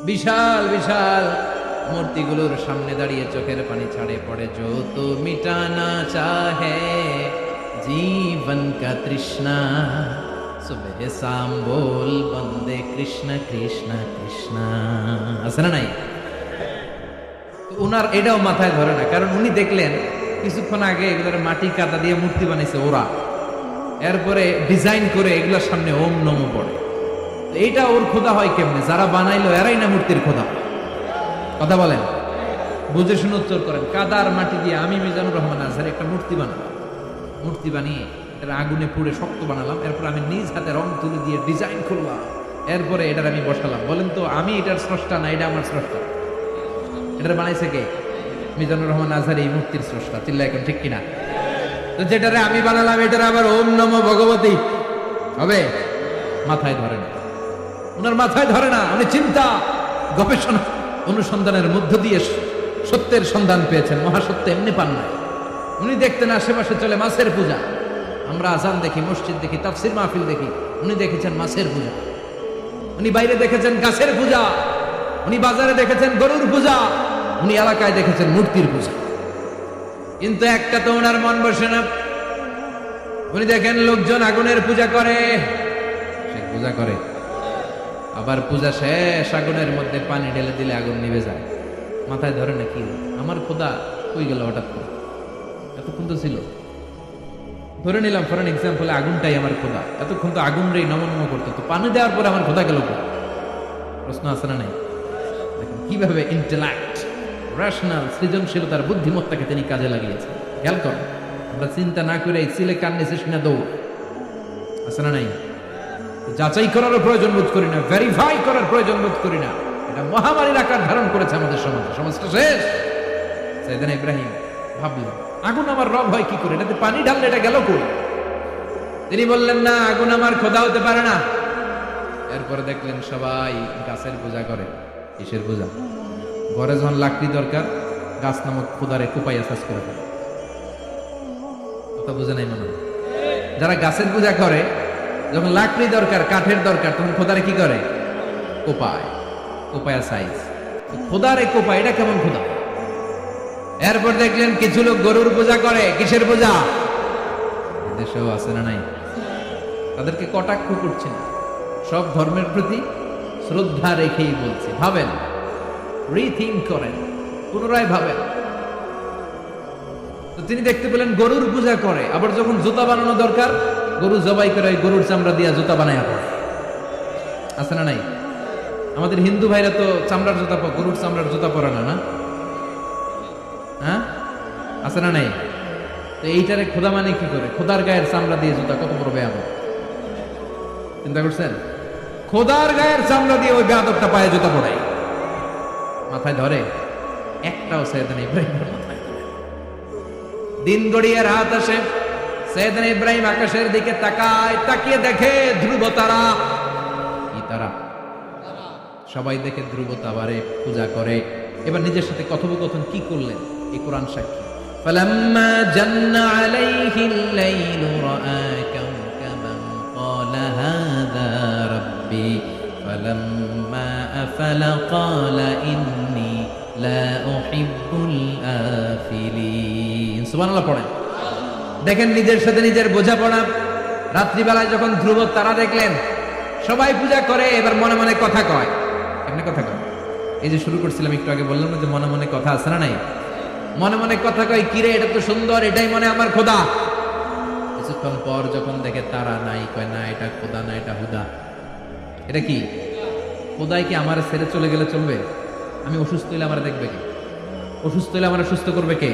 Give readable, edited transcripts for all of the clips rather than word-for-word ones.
বিশাল বিশাল মূর্তিগুলোর সামনে দাঁড়িয়ে চোখের পানি ছাড়ে পড়ে, जो तो मिटाना चाहे जीवन का तृष्णा सुबह शाम बोल बंदे कृष्ण कृष्ण कृष्ण। আছে না নাই? উনার এটাও মাথায় ধরে না, কারণ উনি দেখলেন কিছুক্ষণ আগে এগুলোর মাটি কাদা দিয়ে মূর্তি বানাইছে ওরা, এরপরে ডিজাইন করে এগুলোর সামনে ওম নমো পড়ে। এইটা ওর খোদা হয় কেমনে? যারা বানাইলো এরাই না মূর্তির খোদা। কথা বলেন, বুঝে শুনে উত্তর করেন। কাদার মাটি দিয়ে আমি মিজানুর রহমান আজহারি একটা মূর্তি বানালাম, মূর্তি বানিয়ে এটা আগুনে পুড়ে শক্ত বানালাম, এরপর আমি নিজ হাতে রং তুলি দিয়ে ডিজাইন করলাম, এরপরে এটার আমি বসালাম। বলেন তো আমি এটার স্রষ্টা না এটা আমার স্রষ্টা? এটার বানাইছে কে? মিজানুর রহমান আজহারি এই মূর্তির স্রষ্টা। চিল্লা এখন ঠিক কিনা? তো যেটারে আমি বানালাম এটার আবার ওম নমো ভগবতী হবে? মাথায় ধরে না, ওনার মাথায় ধরে না। উনি চিন্তা গবেষণা অনুসন্ধানের মধ্য দিয়ে সত্যের সন্ধান পেয়েছেন। মহাসত্য এমনি পান নাই। উনি দেখতেন আশেপাশে চলে মাছের পূজা, আমরা আজান দেখি, মসজিদ দেখি, তাফসির মাহফিল দেখি, উনি দেখেছেন মাছের পূজা। উনি বাইরে দেখেছেন গাছের পূজা, উনি বাজারে দেখেছেন গরুর পূজা, উনি এলাকায় দেখেছেন মূর্তির পূজা। কিন্তু একটা তো ওনার মন বসে না। উনি দেখেন লোকজন আগুনের পূজা করে, সে পূজা করে, আবার পূজা শেষ আগুনের মধ্যে পানি ঢেলে দিলে আগুন নিভে যায়। মাথায় ধরে না, কি আমার খোদা কই গেল হঠাৎ করে? এতক্ষণ তো ছিল। ধরে নিলাম ফর এক্সাম্পল আগুনটাই আমার খোদা, এতক্ষণ তো আগুন রে নম নম করতো, তো পানি দেওয়ার পরে আমার খোদা গেল। প্রশ্ন আছে না নাই? দেখেন কিভাবে ইন্টেলেক্ট, রেশনাল, সৃজনশীলতার বুদ্ধিমত্তাকে তিনি কাজে লাগিয়েছেন। খেয়াল কর, আমরা চিন্তা না করে সিলে কান নিচে শুনে দৌড়। আছে না নাই? যাচাই করারও প্রয়োজন বোধ করি না, ভেরিফাই করার প্রয়োজন বোধ করি না। এটা মহামারীর আকার ধারণ করেছে আমাদের সমাজে। সমাজটা শেষ। সাইয়েদনা ইব্রাহিম ভাবলেন আগুন আমার রব হয় কি করে? এটাতে পানি ঢাললে এটা গেল কই? তিনি বললেন না, আগুন আমার খোদা হতে পারে না। এরপরে দেখলেন সবাই গাছের পূজা করে। কিসের পূজা? ঘরে যখন লাকড়ি দরকার, গাছ নামক খোদারে কোপাইয়া সাজ করে ফেলে। কথা বুঝে নাই মনে হয়? যারা গাছের পূজা করে, যখন লাকড়ি দরকার, কাঠের দরকার, তখন খোদারে কি করে? কোপায়, কোপায়া সাইজ। খোদারে কোপায়, এটা কেমন খোদা? এরপর দেখলেন কিছু লোক গরুর পূজা করে। কিসের পূজা? দেশেও আছে না নাই? তাদেরকে কটাক্ষ করছে না, সব ধর্মের প্রতি শ্রদ্ধা রেখেই বলছে। ভাবেন, রিথিঙ্ক করেন, পুনরায় ভাবেন। তো তিনি দেখতে পেলেন গরুর পূজা করে, আবার যখন জুতা বানানো দরকার, গরু জবাই করে গরুর চামড়া দিয়া জুতা বানায় পড়ে। আছে না নাই? আমাদের হিন্দু ভাইরা তো চামড়ার জুতা, গরুর চামড়ার জুতা পরে না, না? হ্যাঁ, আছে না নাই? তো এইটারে খোদা মানে কি করে? খোদার গায়ের চামড়া দিয়ে জুতা, কত বড় বেয়াদব! চিন্তা করছেন? খোদার গায়ের চামড়া দিয়ে ওই বেয়াদবটা পায়ে জুতা পড়াই। মাথায় ধরে? একটাও সাইয়েদনা ইব্রাহিমের মাথায় ধরে। দিন গড়িয়ে রাত আসে, সাইয়েদনা ইব্রাহিম আকাশের দিকে তাকায়, তাকিয়ে দেখে ধ্রুব তারা। কি তারা? সবাই দেখে ধ্রুব তারারে পূজা করে। এবার নিজের সাথে কথোপকথন কি করলেন? এই কোরআন সাক্ষী। ফালাম্মা জান্না আলাইহিল লাইলু রাআ কাওকাবান ক্বালা হাযা রাব্বি ফালাম্মা আফালা ক্বালা ইন্নী লা উহিব্বুল আফিলিন। সুবহানাল্লাহ পড়েন। দেখেন নিজের সাথে নিজের বোঝাপড়া। রাত্রিবেলায় যখন ধ্রুব তারা দেখলেন, সবাই পূজা করে, এবার মনে মনে কথা কয়। এমনি কথা কয়। এই যে শুরু করছিলাম একটু আগে, বললাম না যে মনে মনে কথা আছে না নাই? মনে মনে কথা কয়, কিরে এটা তো সুন্দর, এটাই মনে আমার খোদা। কিছুক্ষণ পর যখন দেখে তারা নাই, কয় না এটা খোদা না, এটা হুদা। এটা কি? খোদাই কি আমার ছেড়ে চলে গেলে চলবে? আমি অসুস্থ হইলে আমার দেখবে কে? অসুস্থ হইলে আমার সুস্থ করবে কে?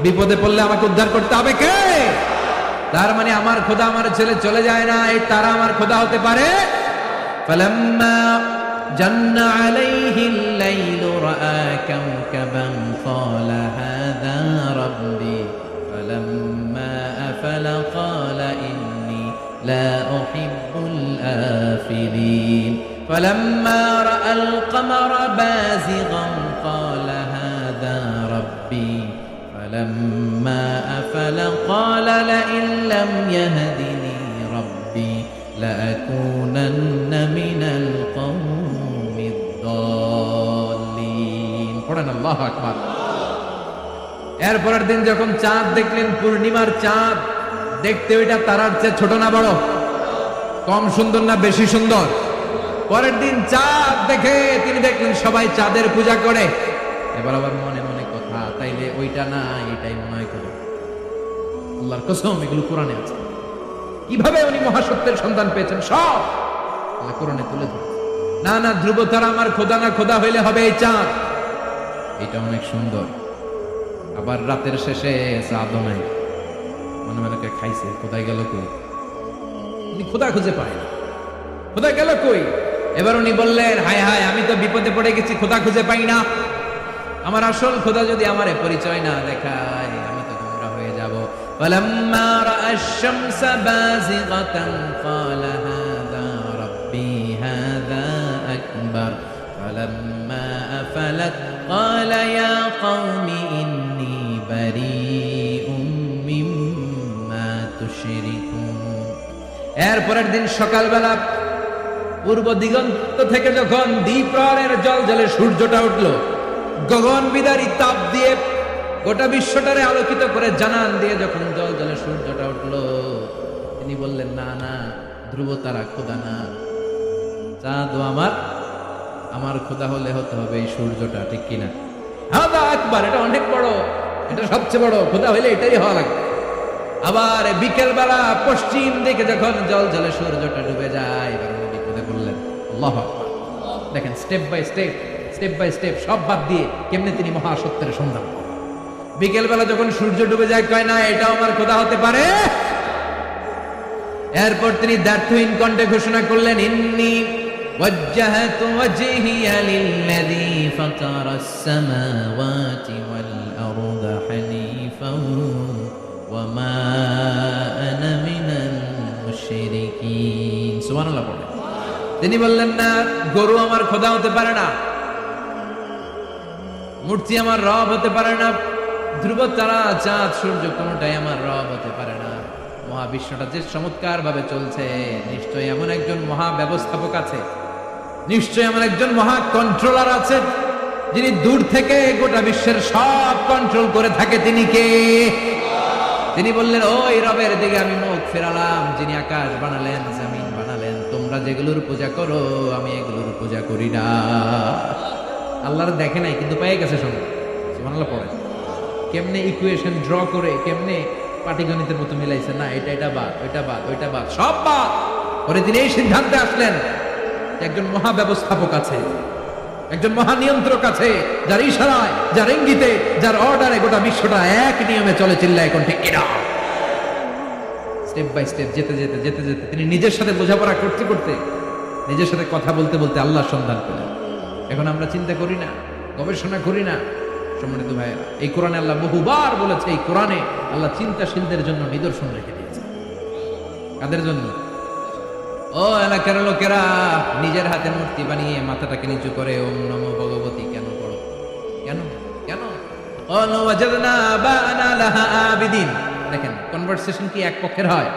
বিপদে পড়লে আমাকে উদ্ধার করতে হবে কে? তার মানে আমার খোদা আমার ছেলে চলে যায় না, এই তারা আমার খোদা হতে পারে? ফালাম্মা জান্না আলাইহিল লাইলু রাআ কাওকাবান ক্বালা হাযা রাব্বি ফালাম্মা আফালা ক্বালা ইন্নী লা উহিব্বুল আফিলিন ফালাম্মা রাআল কমারা বাযিগান ক্বালা হাযা রাব্বি فلما أفل قال لئن لم يهدني ربي لأكونن من القوم الضالين পড়েন আল্লাহু আকবার। এরপরের দিন যখন চাঁদ দেখলেন, পূর্ণিমার চাঁদ, দেখতে ওইটা তারার চেয়ে ছোট না বড়? কম সুন্দর না বেশি সুন্দর? পরের দিন চাঁদ দেখে তিনি দেখলেন সবাই চাঁদের পূজা করে। এবার আবার মনে মনে কথা, তাইলে ওইটা না এটাই মনে হয় করে। আল্লাহর কসম, এগুলো কোরআনে আছে। কিভাবে উনি মহাসত্যের সন্ধান পেয়েছেন সব আল্লাহ কোরআনে তুলে ধরে। না না, ধ্রুব তারা আমার খোদা না, খোদা হইলে হবে এই চাঁদ। এটা অনেক সুন্দর। আবার রাতের শেষে চাঁদও নাই, মনে মনে খাইছে, খোদাই গেল কই? উনি খোদা খুঁজে পায় না, খোদা গেল কই? এবার উনি বললেন, হায় হায়, আমি তো বিপদে পড়ে গেছি, খোদা খুঁজে পাই না। আমার আসল খোদা যদি আমার পরিচয় না দেখায়, আমি তো গোমরা হয়ে যাব। فلما رأى الشمس بازغة قال هذا ربي هذا أكبر فلما أفلت قال يا قوم إني بريء مما تشركون। এরপরের দিন সকালবেলা পূর্ব দিগন্ত থেকে যখন দ্বিপ্রহরের জ্বলজ্বলে সূর্যটা উঠল, গগন বিদারী তাপ দিয়ে গোটা বিশ্বটারে আলোকিত করে জানান দিয়ে যখন জ্বলজ্বলে সূর্যটা উঠল, তিনি বললেন, না না, ধ্রুব তারা খোদা না, চাঁদও আমার খোদা হলে হতে হবে এই সূর্যটা, ঠিক কিনা? হাদা আকবার, এটা অনেক বড়, এটা সবচেয়ে বড়, খোদা হইলে এটাই হওয়া লাগবে। আবার বিকেল বেলা পশ্চিম দিকে যখন জ্বলজ্বলে সূর্যটা ডুবে যায়, এবার উনি বিপদে বললেন, আল্লাহু আকবার। দেখেন, স্টেপ বাই স্টেপ সব বাদ দিয়ে কেমনে তিনি মহাসত্যের সন্ধান। বিকেল বেলা যখন সূর্য ডুবে যায়, কয় না এটাও আমার খোদা হতে পারে। এরপর তিনি দ্ব্যর্থহীন কণ্ঠে ঘোষণা করলেন, ইন্নী ওয়াজ্জাহতু ওয়াজহিয়া লিল্লাযী ফাতারাস সামাওয়াতি ওয়াল আরদা হানিফান ওয়া মা আনা মিনাল মুশরিকিন। সুবহানাল্লাহ পড়ে। তিনি বললেন, না, গরু আমার খোদা হতে পারে না, মূর্তি আমার রব হতে পারে না, ধ্রুব তারা, চাঁদ, সূর্য কোনটাই আমার রব হতে পারে না। মহাবিশ্বটা যে চমৎকার ভাবে চলছে, নিশ্চয়ই এমন একজন মহা ব্যবস্থাপক আছে, নিশ্চয়ই এমন একজন মহা কন্ট্রোলার আছে, যিনি দূর থেকে গোটা বিশ্বের সব কন্ট্রোল করে থাকে। তিনি কে? তিনি বললেন, ওই রবের দিকে আমি মুখ ফেরালাম, যিনি আকাশ বানালেন, জমিন বানালেন। তোমরা যেগুলোর পূজা করো, আমি এগুলোর পূজা করি না। আল্লাহর দেখে নাই, কিন্তু পেয়ে গেছে সঙ্গে। সুবহানাল্লাহ পড়ে। কেমনে ইকুয়েশন ড্র করে, কেমনে পাটিগণিতের মতো মিলাইছে, না এটা বাদ, ওইটা বাদ, সব বাদ করে তিনি এই সিদ্ধান্তে আসলেন, একজন মহা ব্যবস্থাপক আছে, একজন মহা নিয়ন্ত্রক আছে, যার ইশারায়, যার ইঙ্গিতে, যার অর্ডারে গোটা বিশ্বটা এক নিয়মে চলে। চিল্লায় এখন ঠিক কিনা? স্টেপ বাই স্টেপ যেতে তিনি নিজের সাথে বোঝাপড়া করতে নিজের সাথে কথা বলতে আল্লাহর সন্ধান পেলেন। এখন আমরা চিন্তা করি না, গবেষণা করি না। সম্মানিত ভাইয়েরা, এই কোরআনে আল্লাহ বহুবার বলেছে, এই কোরআনে আল্লাহ চিন্তাশীলদের জন্য নিদর্শন রেখে দিয়েছে। কাদের জন্য? ও এলাকার লোকেরা, নিজের হাতে মূর্তি বানিয়ে মাথাটাকে নিচু করে ওম নমো ভগবতী কেন পড়ো? কেন? দেখেন, কনভারসেশন কি এক পক্ষের হয়?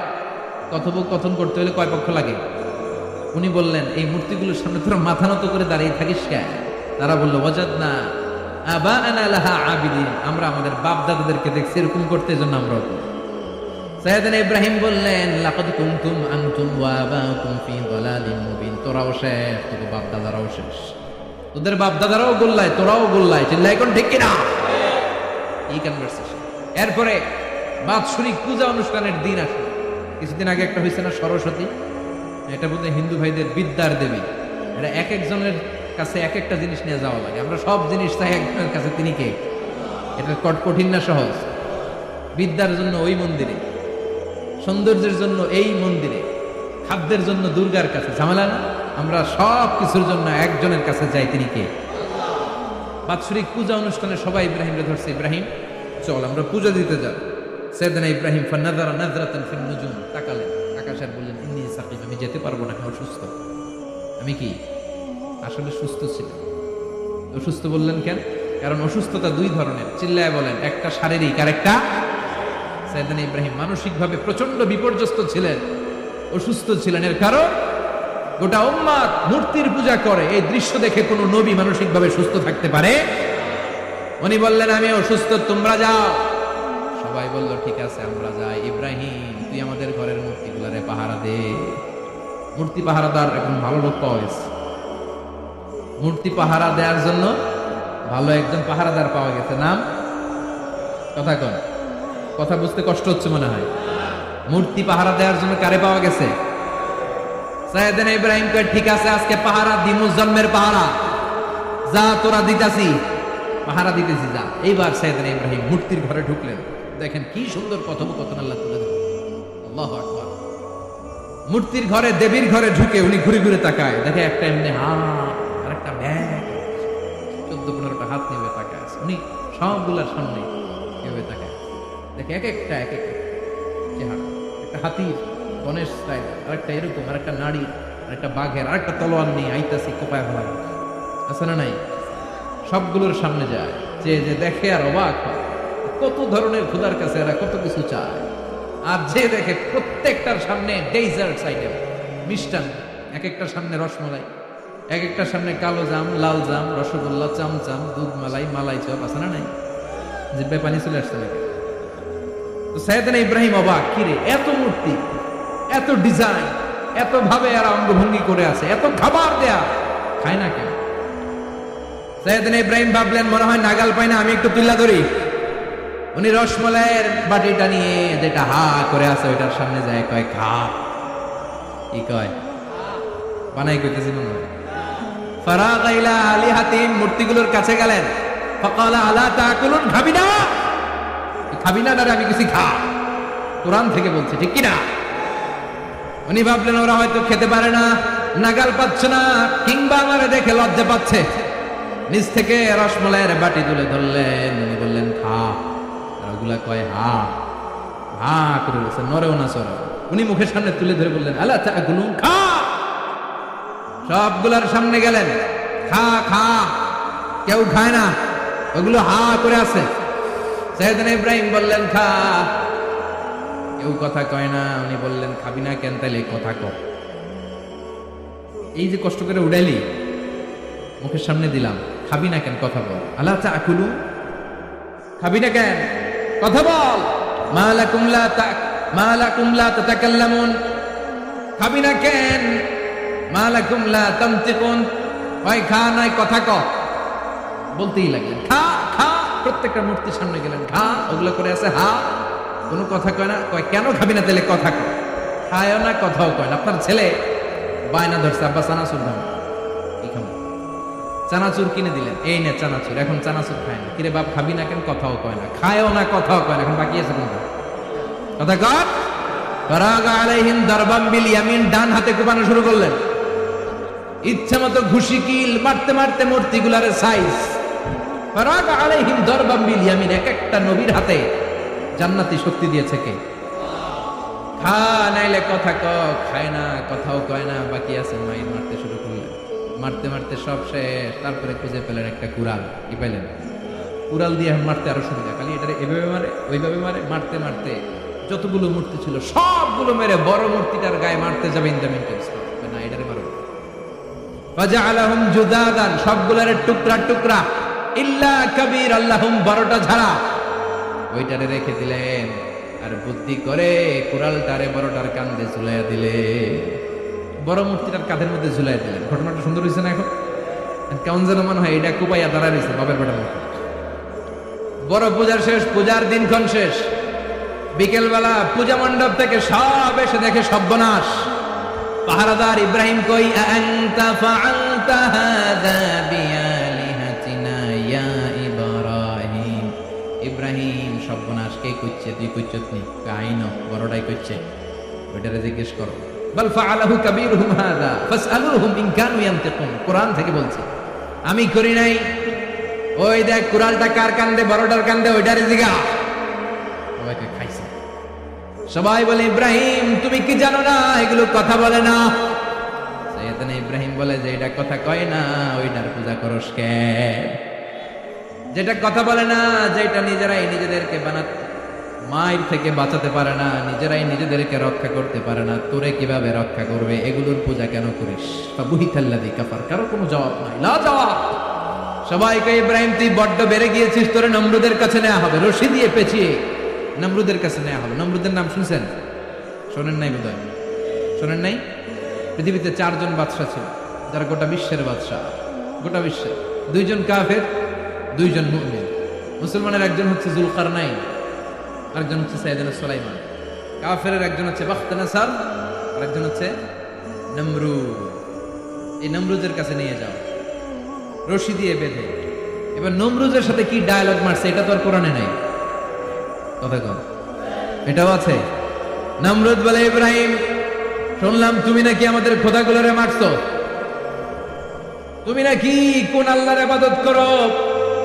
কথোপকথন করতে হলে কয় পক্ষ লাগে? উনি বললেন, এই মূর্তিগুলোর সামনে তোরা মাথা নত করে দাঁড়িয়ে থাকিস কেন? তারা বললো, ওয়াজাদনা আবাআনা লাহা আবিদিন, আমরা আমাদের বাপ দাদাদেরকে দেখছি এরকম করতে, এজন্য আমরাও করি। সাইয়েদনা ইব্রাহিম বললেন, লাকাদ কুনতুম আনতুম ওয়া আবাউকুম ফি দালালিন মুবিন। তোরাও শেষ, তোদের বাপ দাদারাও শেষ, তোদের বাপ দাদারাও গোল্লায়, তোরাও গোল্লায়। চিল্লাই কোন ঠিক কিনা? এই কনভারসেশন। এরপরে বাৎসরিক পূজা অনুষ্ঠানের দিন আসে। কিছুদিন আগে একটা হয়েছে না, সরস্বতী। এটা বোধহয় হিন্দু ভাইদের বিদ্যার দেবী। এটা এক একজনের কাছে এক একটা জিনিস নিয়ে যাওয়া লাগে। আমরা সব জিনিস চাই একজনের কাছে, তিনি কে? এটা কঠিন না সহজ? বিদ্যার জন্য ওই মন্দিরে, সৌন্দর্যের জন্য এই মন্দিরে, খাদ্যের জন্য দুর্গার কাছে, ঝামেলা না? আমরা সব কিছুর জন্য একজনের কাছে যাই, তিনি কে? বাৎসরিক পূজা অনুষ্ঠানে সবাই ইব্রাহিমকে ধরছে, ইব্রাহিম চল আমরা পূজা দিতে যাব। সাইয়েদনা ইব্রাহিম ফানাযারা নাযরাতান ফিন নুজুম, তাকালেন আকাশে, বললেন, ইন্নী সাকিম, আমি যেতে পারবো না, আমি অসুস্থ। আমি কি আসলে সুস্থ ছিল? অসুস্থ বললেন কেন? কারণ অসুস্থতা দুই ধরনের। চিল্লায় বলেন, একটা শারীরিক আর একটা। সাইয়েদনা ইব্রাহিম মানসিকভাবে প্রচন্ড বিপর্যস্ত ছিলেন, অসুস্থ ছিলেন। এর কারণ গোটা উম্মাত মূর্তির পূজা করে, এই দৃশ্য দেখে কোনো নবী মানসিকভাবে সুস্থ থাকতে পারে? উনি বললেন আমি অসুস্থ, তোমরা যাও। সবাই বলল ঠিক আছে আমরা যাই। ইব্রাহিম তুই আমাদের ঘরের মূর্তিগুলারে পাহারা দে। মূর্তি পাহারাদার এখন ভালো লোক পাওয়া গেছে, মূর্তি পাহারা দেওয়ার জন্য ভালো একজন পাহারাদার পাওয়া গেছে। নাম কথা কন, কথা বুঝতে কষ্ট হচ্ছে মনে হয়। মূর্তি পাহারা দেওয়ার জন্য কারে পাওয়া গেছে? সাইয়েদনা ইব্রাহিম কয় ঠিক আছে আজকে পাহারা দিমু, জন্মের পাহারা, যা তোরা দিতাছি, পাহারা দিতেছি যা। এইবার সাইয়েদনা ইব্রাহিম মূর্তির ঘরে ঢুকলেন। দেখেন কি সুন্দর কথোপকথন আল্লাহ তুলে দিলেন। আল্লাহু আকবার। মূর্তির ঘরে, দেবীর ঘরে ঢুকে উনি ঘুরে ঘুরে তাকায়, দেখে একটা এমনি হাত আর একটা ব্যাগ, 14-15টা হাত নিয়ে তাকায় আছে। উনি সবগুলার সামনে এভাবে তাকায়, দেখে এক একটা চেহারা, একটা হাতির গণেশ স্টাইল, আরেকটা এরকম, আরেকটা নারী, আরেকটা বাঘের, আরেকটা তলোয়ার নিয়ে আইতাছি কোপায় ফেলা আছে না নাই? সবগুলোর সামনে যায়, যে দেখে আর অবাক হয়, কত ধরনের খোদার কাছে এরা কত কিছু চায়। আর যে দেখে প্রত্যেকটার সামনে ডেজার্টস আইটেম, মিষ্টান্ন, এক একটার সামনে রসমলাই, এক একটার সামনে কালো জাম, লাল জাম, রসগোল্লা, চামচাম, দুধ মালাই, মালাই চপ, আছে না নাই? জিব্বায় পানি চলে আসছে নাকি? তো সাইয়েদনা ইব্রাহিম অবাক, কিরে এত মূর্তি, এত ডিজাইন, এত ভাবে আর অঙ্গভঙ্গি করে আছে, এত খাবার দেয়া, খায় না কেন? সাইয়েদনা ইব্রাহিম ভাবলেন মনে হয় নাগাল পায় না, আমি একটু তুল্লা ধরি। উনি রসমলাইয়ের বাটিটা নিয়ে যেটা হা করে আছে ওইটার সামনে যায়, কয় খা। কি কয়? বানাই কইতেছি মনে হয়। ফারাগা ইলা আলিহাতিম, মূর্তিগুলোর কাছে গেলেন। ফাকালা আলা তাকুলুন, খাবি না? খাবি না? আমি কিছু খা, কোরআন থেকে বলছে, ঠিক কি না? উনি ভাবলেন ওরা হয়তো খেতে পারে না, নাগাল পাচ্ছে না, কিংবা আমারে দেখে লজ্জা পাচ্ছে। নিজ থেকে রসমলাইয়ের বাটি তুলে ধরলেন, উনি বললেন খা। আর ওগুলা কয় হা হা করে বলছে, নরেও না সরে। উনি মুখের সামনে তুলে ধরে বললেন আলা তাকুলুন, খা। সবগুলার সামনে গেলেন, খা খা। কেউ খায় না, ওগুলো হা করে আছে। সাইয়েদনা ইব্রাহিম বললেন খা। কেউ কথা কয় না। উনি বললেন খাবি না কেন? তাইলে কথা কর। এই যে কষ্ট করে উড়াইলি, মুখের সামনে দিলাম, খাবি না কেন? কথা বল। আলা তাকুলু, খাবি না কেন? কথা বল। মা লাকুম লা তাতাকাল্লামুন, খাবি না কেন? মা লাকুম লা তানতিকুন, হয় খা নাই কথা ক। বলতেই লাগলেন খা খা। প্রত্যেকটা মূর্তির সামনে গেলেন, খা। ওগুলো করে আছে হা, কোনো কথা কয় না। কয় কেন খাবি না? তাহলে কথা কয়। খায় না, কথাও কয় না। আপনার ছেলে বায়না ধরছে, আব্বা চানাচুর দাও। কি খাবো? চানাচুর কিনে দিলেন, এই নে চানাচুর। এখন চানাচুর খায় না। কিরে বাপ খাবি না কেন? কথাও কয় না। খায়ও না, কথাও কয় না। এখন বাকি আছে কোনটা? কথা কর। ফারাগা আলাইহিম দারবাম বিল ইয়ামিন, ডান হাতে কোপানো শুরু করলেন। ইচ্ছা মতো ঘুষি কিল মারতে মারতে মূর্তিগুলার সাইজ। ফারাগা আলাইহিম দারবাম বিল ইয়ামিন, এক একটা নবীর হাতে জান্নাতি শক্তি দিয়েছে কে? খা নাইলে কথা ক। খায় না, কথাও কয় না, বাকি আছে মাইর মারতে শুরু করলেন। মারতে মারতে সব শেষ। তারপরে খুঁজে পেলেন একটা কুড়াল। কি পেলেন? কুড়াল দিয়ে মারতে আরো সুবিধা। খালি এটা এভাবে মারে, ওইভাবে মারে। মারতে মারতে যতগুলো মূর্তি ছিল সবগুলো মেরে বড় মূর্তিটার গায়ে মারতে যাবে ইন দ্য মিনটেন্স না, এটারে মারো। ফাজআলাহুম জুদাদান, সবগুলারে টুকরা টুকরা। ইল্লা কাবীর আল্লাহুম, বড়টা ছাড়া ওইটারে রেখে দিলেন। আর বুদ্ধি করে কুড়ালটারে বড়টার কাঁধে ঝুলাইয়া দিলে, বড় মূর্তিটার কাঁধের মধ্যে ঝুলাই দিলেন। ঘটনাটা সুন্দর হয়েছে না? এখন কেমন যেন মনে হয় এটা কুপাইয়া দাঁড়া রয়েছে বাবার বেটার মতো। বড় পূজার শেষ, পূজার দিনক্ষণ শেষ। বিকেলবেলা পূজা মণ্ডপ থেকে সব এসে দেখে সর্বনাশ। পাহারাদার ইব্রাহিম কই, আনতা ফাআলতা হাযা বিআলিহাতিনা ইয়া ইব্রাহিম। ইব্রাহিম সর্বনাশ কে করছে? তুই করছিস নি? কাইনো বড়টাই করছে, ওইটারে জিজ্ঞেস করো। বাল ফাআলাহু কাবীরুহুম হাযা ফাসআলুহুম ইন কানু ইয়ানতিকুন। কোরআন থেকে বলছে, আমি করি নাই। ওই দেখ কুড়ালটা কার কান্দে? বড়টার কান্দে, ওইটারে জিগা। সবাইকে খাইছে। সবাই বলে ইব্রাহিম তুমি কি জানো না এগুলো কথা বলে না? সাইয়েদনা ইব্রাহিম বলে যে এটা কথা কয় না, ওইটার পূজা করস কেন? যেটা কথা বলে না, যেটা নিজেরাই নিজেদেরকে মায়ের থেকে বাঁচাতে পারে না, নিজেরাই নিজেদেরকে রক্ষা করতে পারে না, তোরে কিভাবে রক্ষা করবে? এগুলোর পূজা কেন করিস? ফাবুহিতাল্লাযী কাফার। কারো কোনো জবাব নাই, লা জবাব। সবাইকে ইব্রাহিম তুই বড্ড বেড়ে গিয়েছিস, তোরে নমরুদের কাছে নেওয়া হবে, রশি দিয়ে পেঁচিয়ে নমরুদের কাছে নেওয়া হবে। নমরুদের নাম শুনছেন? শোনেন নাই বোধহয়, শোনেন নাই? পৃথিবীতে 4 জন বাদশা ছিল যারা গোটা বিশ্বের বাদশা, গোটা বিশ্বের। 2 জন কাফের, 2 জন মুমিন। মুসলমানের একজন হচ্ছে জুলকারনাইন, আরেকজন হচ্ছে সাইয়েদনা সুলাইমান। কাফেরের একজন হচ্ছে বাখতানাসার, আরেকজন হচ্ছে নমরুদ। এই নমরুদের কাছে নিয়ে যাও রশি দিয়ে বেঁধে। এবার নমরুদের সাথে কি ডায়ালগ মারছে এটা তো আর কোরআনে নাই, কথা কন, এটাও আছে। নমরুদ বলে, ইব্রাহিম শুনলাম তুমি নাকি আমাদের খোদাগুলোরে মারছো, তুমি নাকি কোন আল্লাহর ইবাদত করো,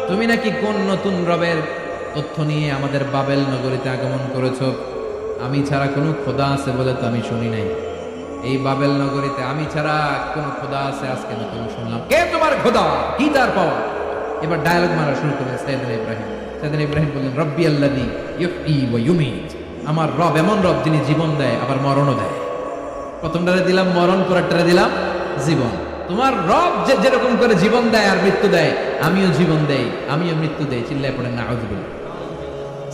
তুমি নাকি কোন নতুন রবের তথ্য নিয়ে আমাদের বাবেল নগরীতে আগমন করেছো। আমি ছাড়া কোনো খোদা আছে বলে তো আমি শুনি নাই, এই বাবেল নগরীতে আমি ছাড়া কোন খোদা আছে আজকে নতুন শুনলাম। কে তোমার খোদা, কি তার পাওয়া? এবার ডায়ালগ মারা শুরু করলেন সাইয়েদনা ইব্রাহিম। সাইয়েদনা ইব্রাহিম বললেন, রব্বি আল্লাযী ইউহয়ী ওয়া ইউমীত, আমার রব এমন রব যিনি জীবন দেয় আবার মরণও দেয়। প্রথমটারে দিলাম মরণ, পরেরটারে দিলাম জীবন। তোমার রব যে যেরকম করে জীবন দেয় আর মৃত্যু দেয়, আমিও জীবন দেই, আমিও মৃত্যু দেই। চিল্লায় পড়েন নাউযুবিল্লাহ।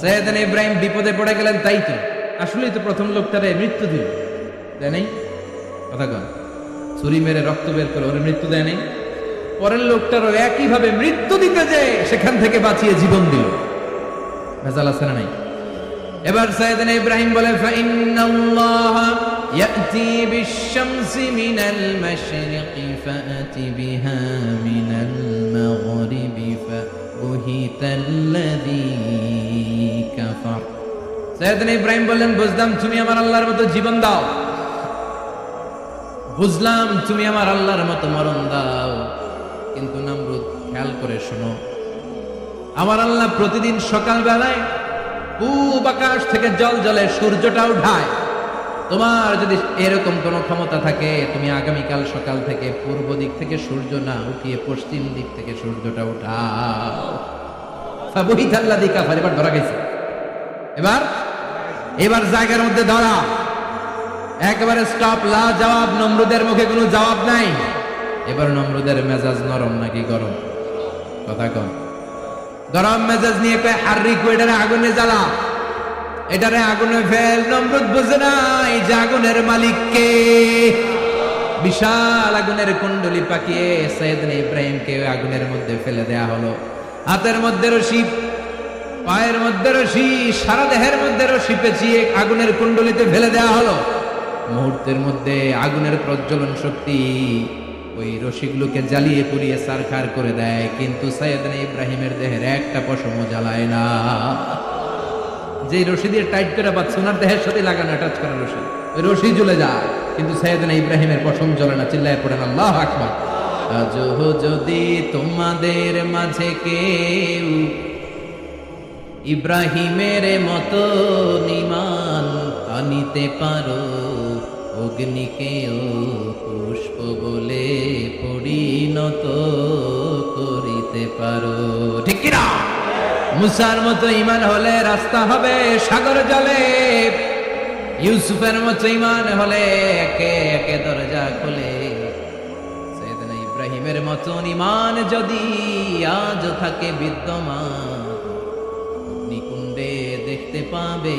সাইয়েদনা ইব্রাহিম বিপদে পড়ে গেলেন, তাই তো আসলেই তো প্রথম লোকটারে মৃত্যু দিল, দেয় নাই? কথা কন, ছুরি মেরে রক্ত বের করে ওরে মৃত্যু দেয় নাই। পরের লোকটারও একইভাবে মৃত্যু দিতে যে সেখান থেকে বাঁচিয়ে জীবন দিল। ভেজাল আছে না নাই? এবার সাইয়েদনা ইব্রাহিম বলে, ফাইন্নাল্লাহা ইয়াতি বিশ-শামসি মিনাল মাশরিকি ফাআতি বিহা মিনাল মাগরিবি ফাবুহিতাল্লাযী কাফার। সাইয়েদনা ইব্রাহিম বললেন, বুঝলাম তুমি আমার আল্লাহর মতো জীবন দাও, বুঝলাম তুমি আমার আল্লাহর মতো মরণ দাও, কিন্তু নমরুদ খেয়াল করে শোনো, আমার আল্লাহ প্রতিদিন সকাল বেলায় পূব আকাশ থেকে জল জলে সূর্যটা উঠায়। তোমার যদি এরকম কোনো ক্ষমতা থাকে, তুমি আগামীকাল সকাল থেকে পূর্ব দিক থেকে সূর্য না উঠিয়ে পশ্চিম দিক থেকে সূর্যটা উঠাও। ফাবুহিতাল্লাযী কাফার। এবার ধরা গেছে, এবার জায়গার মধ্যে ধরা, একেবারে স্টপ, লা জবাব। নমরুদের মুখে কোনো জবাব নাই। এবার নমরুদের মেজাজ নরম নাকি গরম? কথা কন। গরম মেজাজ নিয়ে কয়, হাররিকু, এটারে আগুনে জ্বালা, এটারে আগুনে ফেল। নমরুদ বুঝে না এই যে আগুনের মালিক কে। বিশাল আগুনের কুণ্ডলি পাকিয়ে সাইয়েদনা ইব্রাহিমকে আগুনের মধ্যে ফেলে দেয়া হলো। হাতের মধ্যে রশি, পায়ের মধ্যে রশি, সারা দেহের মধ্যে রশি পেঁচিয়ে আগুনের কুণ্ডলিতে ফেলে দেয়া হলো। মুহূর্তের মধ্যে আগুনের প্রজ্বলন শক্তি ওই রশিগুলোকে জ্বালিয়ে পুড়িয়ে সারখার করে দেয়, কিন্তু সাইয়েদনা ইব্রাহিমের দেহের একটা পশমও জ্বালায় না। যে রশি দিয়ে টাইট করে বাঁধছে, ওনার দেহের সাথে লাগানো টাচ করা রশি, ওই রশি জ্বলে যায়, কিন্তু সাইয়েদনা ইব্রাহিমের পশম জ্বলে না। চিল্লায় পড়েন আল্লাহু আকবার। আজও যদি তোমাদের মাঝে কেউ ইব্রাহিমের মতো ঈমান আনিতে পারো, অগ্নিকেও পুষ্প বলে পরিণত করিতে পারো, ঠিক কিনা? মুসার মতো ঈমান হলে রাস্তা হবে সাগর জলে, ইউসুফের মতো ঈমান হলে একে একে দরজা খুলে। সাইয়েদনা ইব্রাহিমের মতো ঈমান যদি আজ থাকে বিদ্যমান, নিকুণ্ডে দেখতে পাবে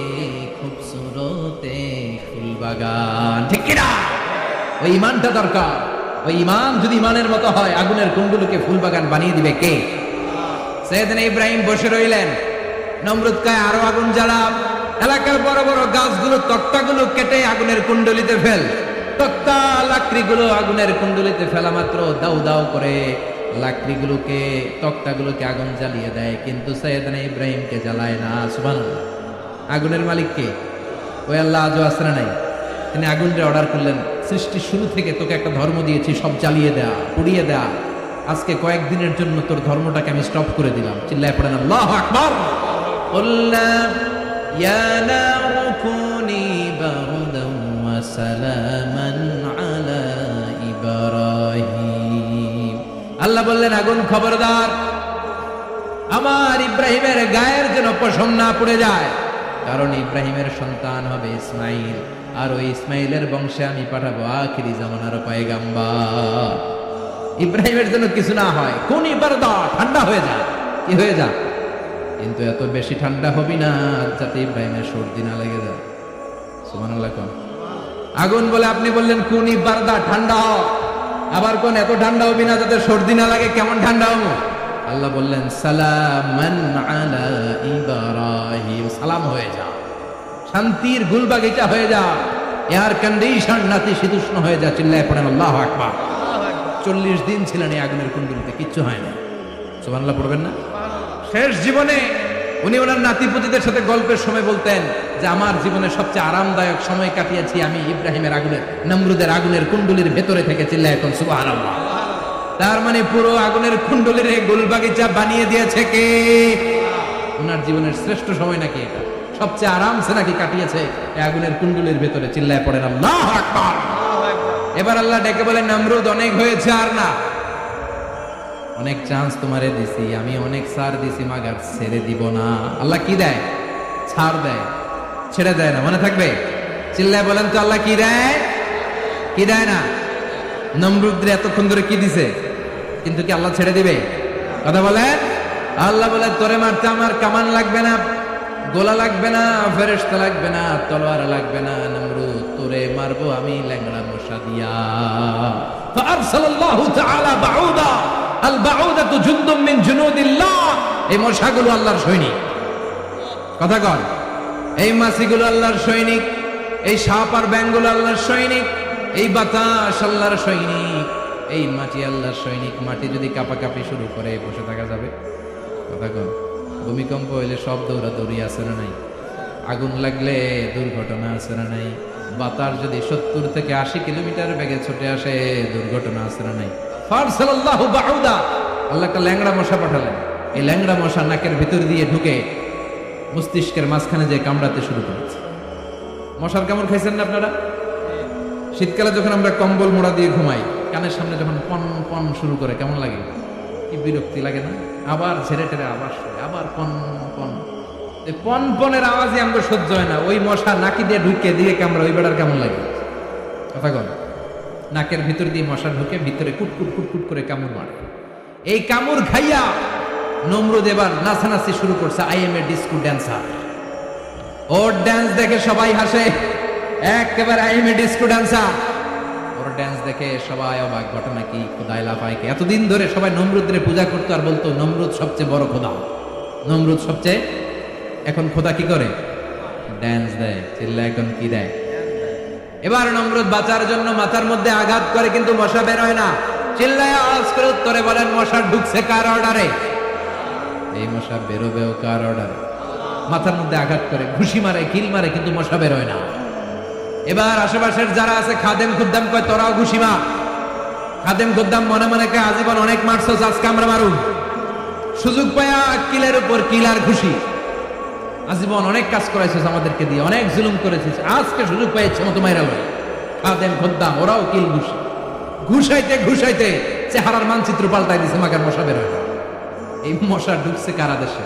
খুবসুরতে ফুলবাগান, ঠিক কিনা? ওই ঈমানটা দরকার। ওই ঈমান যদি ঈমানের মতো হয়, আগুনের কুণ্ডলকে ফুলবাগান বানিয়ে দিবে কে? সাইয়েদনা ইব্রাহিম বসে রইলেন। নমরুদ কয়, আরো আগুন জ্বালা, এলাকার বড় বড় গাছগুলো, তক্তাগুলো কেটে আগুনের কুণ্ডলিতে ফেল। তক্তা লাকড়িগুলো আগুনের কুণ্ডলিতে ফেলা মাত্র দাউ দাউ করে লাকড়িগুলোকে, তক্তাগুলোকে আগুন জ্বালিয়ে দেয়, কিন্তু সাইয়েদনা ইব্রাহিমকে জ্বালায় না। সুবহানাল্লাহ। আগুনের মালিক কে? ওই আল্লাহ আজও আসরা নাই। তিনি আগুনরে অর্ডার করলেন, সৃষ্টির শুরু থেকে তোকে একটা ধর্ম দিয়েছি, সব জ্বালিয়ে দেয়া, পুড়িয়ে দেয়া, আজকে কয়েকদিনের জন্য তোর ধর্মটাকে আমি স্টপ করে দিলাম। চিল্লায় পড়েন আল্লাহু আকবার। কুল্লা ইয়া নারু কুনি বারদান ওয়া সালামান আলা ইব্রাহিম। আল্লাহ বললেন, আগুন খবরদার, আমার ইব্রাহিমের গায়ের যেন পশম না পড়ে যায়, কারণ ইব্রাহিমের সন্তান হবে ইসমাইল, আর ওই ইসমাইলের বংশে আমি পাঠাবো আখিরি জামানার পয়গাম্বার। ইব্রাহিমের জন্য কিছু না হয়, কোন বারদা, ঠান্ডা হয়ে যা, কি হয়ে যা, কিন্তু এত বেশি ঠান্ডা হবি না যাতে ইব্রাহিমের সর্দি না লেগে যায়। সুবহানাল্লাহ। কোন আগুন বলে আপনি বললেন কোন বারদা, ঠান্ডা হ, আবার কোন এত ঠান্ডা হবি না যাতে সর্দি না লাগে, কেমন ঠান্ডা হবো? আল্লাহ বললেন সালামান আলা ইব্রাহিম, সালাম হয়ে যা, শান্তির গুলবাগিচা হয়ে যা, এয়ার কন্ডিশন নাতিশীতোষ্ণ হয়ে যা। চিল্লায় পড়েন আল্লাহু আকবার। 40 দিন ছিলেন এই আগুনের কুণ্ডলিতে, কিচ্ছু হয় না। সুবহানাল্লাহ পড়বেন না? শেষ জীবনে উনি ওনার নাতিপুতিদের সাথে গল্পের সময় বলতেন যে আমার জীবনে সবচেয়ে আরামদায়ক সময় কাটিয়েছি আমি ইব্রাহিমের আগুনের, নমরুদের আগুনের কুণ্ডলির ভেতরে থেকে। চিল্লায় এখন সুবহানাল্লাহ। তার মানে পুরো আগুনের কুণ্ডলির গুলবাগিচা বানিয়ে দিয়েছে কে? ওনার জীবনের শ্রেষ্ঠ সময় নাকি এটা, সবচেয়ে আরামসে নাকি কাটিয়েছে এই আগুনের কুণ্ডলির ভেতরে। চিল্লায় পড়েন আল্লাহু আকবার। এবার আল্লাহ ডেকে বলেন নমরুদ অনেক হয়েছে, আর না, অনেক চান্স তোমারে দিছি আমি, অনেক ছাড় দিছি, মাগার ছেড়ে দিব না। আল্লাহ কি দেয়? ছাড় দেয়, ছেড়ে দেয় না। মনে থাকবে? চিল্লায় বলেন তো আল্লাহ কি দেয়? কি দেয় না? নমরুদরে এতক্ষণ ধরে কি দিছে, কিন্তু কি আল্লাহ ছেড়ে দিবে? কথা বলেন। আল্লাহ বলে তোরে মারতে আমার কামান লাগবে না, গোলা লাগবে না, ফেরেশতা লাগবে না, তলোয়ার লাগবে না, নমরুদ তোরে মারবো আমি ল্যাংড়া মশা দিয়া। ফাআরসালাল্লাহু তাআলা বাউদা, আল বাউদাতু জুনদুম মিন জুনুদিল্লাহ। এই মশাগুলো আল্লাহর সৈনিক। কথা কন, এই মাছিগুলো আল্লাহর সৈনিক, এই সাপ আর ব্যাঙগুলো আল্লাহর সৈনিক, এই বাতাস আল্লাহর সৈনিক, এই মাটি আল্লাহর সৈনিক। মাটি যদি কাঁপাকাঁপি শুরু করে বসে থাকা যাবে? কথা কন। ভূমিকম্প হইলে সব দৌড়াদৌড়ি আছে না নাই? আগুন লাগলে দুর্ঘটনা আছে না নাই? বাতাস যদি 70 থেকে 80 কিলোমিটার বেগে ছুটে আসে, দুর্ঘটনা আছে না নাই? ফারসালাল্লাহু বাউদা, আল্লাহ একটা ল্যাংড়া মশা পাঠালেন। এই ল্যাংড়া মশা নাকের ভিতর দিয়ে ঢুকে মস্তিষ্কের মাঝখানে যে কামড়াতে শুরু করেছে। মশার কামড় খাইছেন না আপনারা? শীতকালে যখন আমরা কম্বল মোড়া দিয়ে ঘুমাই, কানের সামনে যখন পন পন শুরু করে কেমন লাগে? কি বিরক্তি লাগে না? আবার ঝেড়ে টেরে আবার শুয়ে, আবার পন পন, পন পনের আওয়াজই আমাদের সহ্য হয় না। ওই মশা নাকি দিয়ে ঢুকে দিয়ে কামড়া, ওই বেড়ার কেমন লাগে? কথা কন। নাকের ভিতর দিয়ে মশা ঢুকে ভিতরে কুটকুট কুটকুট করে কামড় মারে। এই কামড় খাইয়া নমরুদ এবার নাচানাচি শুরু করছে। I M A disco dancer. Or dance দেখে সবাই হাসে, একেবারে I M A disco dancer. Or dance দেখে সবাই অবাক। ঘটনা কি? খোদাই লাফাইকে এতদিন ধরে সবাই নমরুদের পূজা করতো আর বলতো নমরুদ সবচেয়ে বড় খোদা, নমরুদ সবচেয়ে। এখন খোদা কি করে? ড্যান্স দেয়। চিল্লা এখন কি দেয়? এবার নমরুদ বাঁচার জন্য মাথার মধ্যে আঘাত করে, কিন্তু মশা বের হয় না। চিল্লায় আওয়াজ করে উত্তরে বলেন মশা ঢুকছে কার অর্ডারে? এই মশা বেরোবেও কার অর্ডারে? মাথার মধ্যে আঘাত করে, ঘুষি মারে, কিল মারে, কিন্তু মশা বের হয় না। এবার আশেপাশের যারা আছে খাদেম খুদ্দাম কয় তোরাও ঘুষি মার। খাদেম খুদ্দাম মনে মনে কয় আজীবন অনেক মারছস, আজকে আমরা মারুম। সুযোগ পায়া কিলের উপর কিল আর ঘুষি। আজীবন অনেক কাজ করাইছিস আমাদেরকে দিয়ে, অনেক জুলুম করেছিস, আজকে সুযোগ পাইছে মতো মাইরা লয়। খাদেম খুদ্দাম ওরাও কিল ঘুষি। ঘুষাইতে ঘুষাইতে চেহারার মানচিত্র পাল্টাই দিছে, মাকার মশা বের হয় না। এই মশা ঢুকছে কারা দেশে?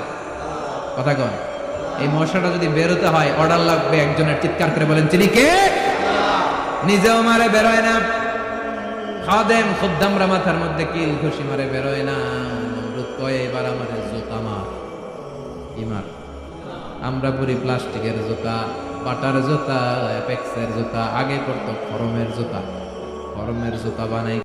কথা কন। এই মশাটা যদি বেরোতে হয় অর্ডার লাগবে একজনের। চিৎকার করে বলেন তিনি কে? নিজেও মারে, বেরোয় না। খাদেম খুদ্দামরা মাথার মধ্যে কিল ঘুষি মারে, বেরোয় না। নমরুদ কয় এবার আমাদের জুতা মার। কি মার? আমরা পুরি প্লাস্টিকের জুতা, বাটার জুতা, অ্যাপেক্সের জুতা, আগে করতো খরমের জুতা। খরমের জুতা বানাই